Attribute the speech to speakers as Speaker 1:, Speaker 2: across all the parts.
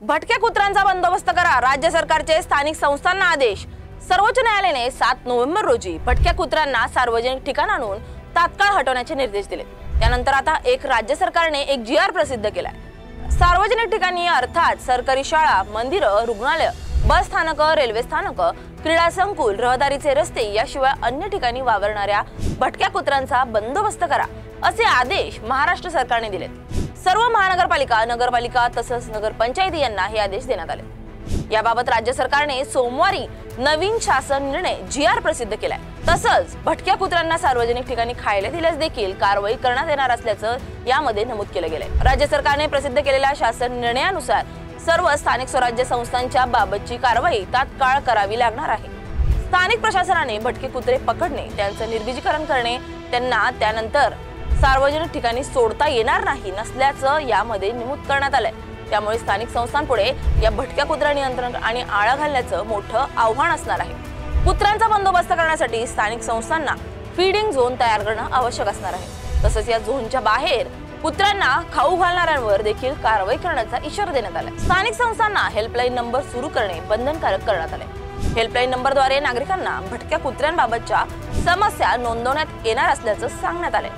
Speaker 1: भटक्या कुत्र्यांचा बंदोबस्त करा, राज्य सरकारचे स्थानिक संस्थांना आदेश। सर्वोच्च न्यायालयाने 7 नोव्हेंबर रोजी भटक्या कुत्र्यांना सार्वजनिक ठिकाणांहून तात्काळ हटवण्याचे निर्देश दिले। त्यानंतर आता राज्य सरकारने एक GR प्रसिद्ध केलाय। सार्वजनिक ठिकाणी अर्थात सरकारी शाळा, मंदिरं, रुग्णालय, बस स्थानक, रेल्वे स्थानक, क्रीडा संकुल, रहदारीचे रस्ते याशिवाय अन्य ठिकाणी वावरणाऱ्या भटक्या कुत्र्यांचा बंदोबस्त करा असे आदेश महाराष्ट्र सरकारने दिलेत। सर्व महानगरपालिका, नगरपालिका तसंच नगरपंचायती यांना हे आदेश देण्यात आले। याबाबत राज्य सरकारने सोमवारी नवीन शासन निर्णय GR प्रसिद्ध केलाय। तसंच भटक्या कुत्र्यांना सार्वजनिक ठिकाणी खायला दिल्यास देखील कारवाई करण्यात येणार असल्याचं यामध्ये नमूद केलं गेलंय। राज्य सरकारने प्रसिद्ध केलेल्या शासन निर्णयानुसार सर्व स्थानिक स्वराज्य संस्थांच्या बाबतची कारवाई तात्काळ करावी लागणार आहे। स्थानिक प्रशासनाने भटके कुत्रे पकडणे, त्यांचं निर्बीजीकरण करणे, त्यांना त्यानंतर सार्वजनिक ठिकाणी सोडता येणार नाही नसल्याचं यामध्ये नमूद करण्यात आलंय। त्यामुळे स्थानिक संस्थांपुढे या भटक्या कुत्र्या नियंत्रण आणि आळा घालण्याचं मोठं आव्हान असणार आहे। कुत्र्यांचा बंदोबस्त करण्यासाठी स्थानिक संस्थांना फीडिंग झोन तयार करणं आवश्यक असणार आहे। तसंच या झोनच्या बाहेर कुत्र्यांना खाऊ घालणाऱ्यांवर देखील कारवाई करण्याचा इशारा देण्यात आलाय। स्थानिक संस्थांना हेल्पलाईन नंबर सुरू करणे बंधनकारक करण्यात आले। हेल्पलाईन नंबरद्वारे नागरिकांना भटक्या कुत्र्यांबाबतच्या समस्या नोंदवण्यात येणार असल्याचं सांगण्यात आले।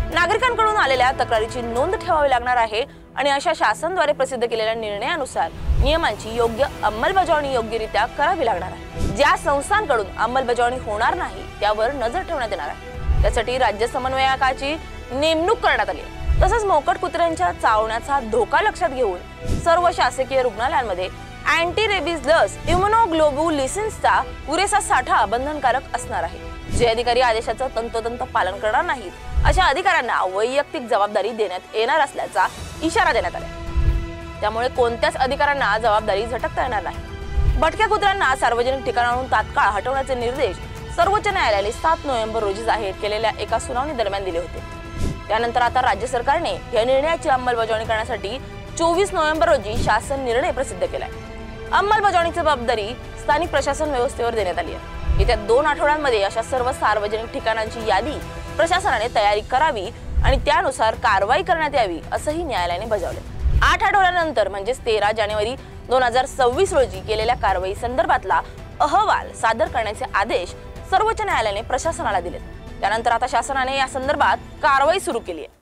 Speaker 1: नागरिकांकडून आलेल्या तक्रारीची नोंद ठेवावी लागणार आहे आणि अशा शासनाद्वारे प्रसिद्ध केलेल्या निर्णयानुसार नियमांची योग्य अंमलबजावणी योग्यरित्या करावी लागणार आहे। ज्या संस्थांकडून अंमलबजावणी होणार नाही त्यावर नजर ठेवण्यात येणार आहे। त्यासाठी राज्य समन्वयकाची नेमणूक करण्यात आली आहे। तसंच मोकाट कुत्र्यांच्या चावण्याचा धोका लक्षात घेऊन सर्व शासकीय रुग्णालयांमध्ये अँटी रेबीज लस इम्युनोग्लोब्युलिन्सचा पुरेसा साठा बंधनकारक असणार आहे। जे अधिकारी आदेशाचं तंतोतंत पालन करणार नाहीत अशा अधिकाऱ्यांना वैयक्तिक जबाबदारी देण्यात येणार असल्याचा इशारा देण्यात आला। त्यामुळे कोणत्याच अधिकाऱ्यांना जबाबदारी झटकता येणार नाही। भटक्या कुत्र्यांना सार्वजनिक ठिकाणांहून तात्काळ हटवण्याचे निर्देश सर्वोच्च न्यायालयाने 7 नोव्हेंबर रोजी जाहीर केलेल्या एका सुनावणी दरम्यान दिले होते। त्यानंतर आता राज्य सरकारने या निर्णयाची अंमलबजावणी करण्यासाठी 24 नोव्हेंबर रोजी शासन निर्णय प्रसिद्ध केलाय। अंमलबजावणीची जबाबदारी स्थानिक प्रशासन व्यवस्थेवर देण्यात आली आहे। येत्या 2 आठवड्यांमध्ये अशा सर्व सार्वजनिक ठिकाणांची यादी प्रशासनाने तयारी करावी आणि त्यानुसार कारवाई करण्यात यावी असंही न्यायालयाने बजावले। 8 आठवड्यानंतर म्हणजेच 13 जानेवारी 2026 रोजी केलेल्या कारवाई संदर्भातला अहवाल सादर करण्याचे आदेश सर्वोच्च न्यायालयाने प्रशासनाला दिले। त्यानंतर आता शासनाने या संदर्भात कारवाई सुरू केली आहे।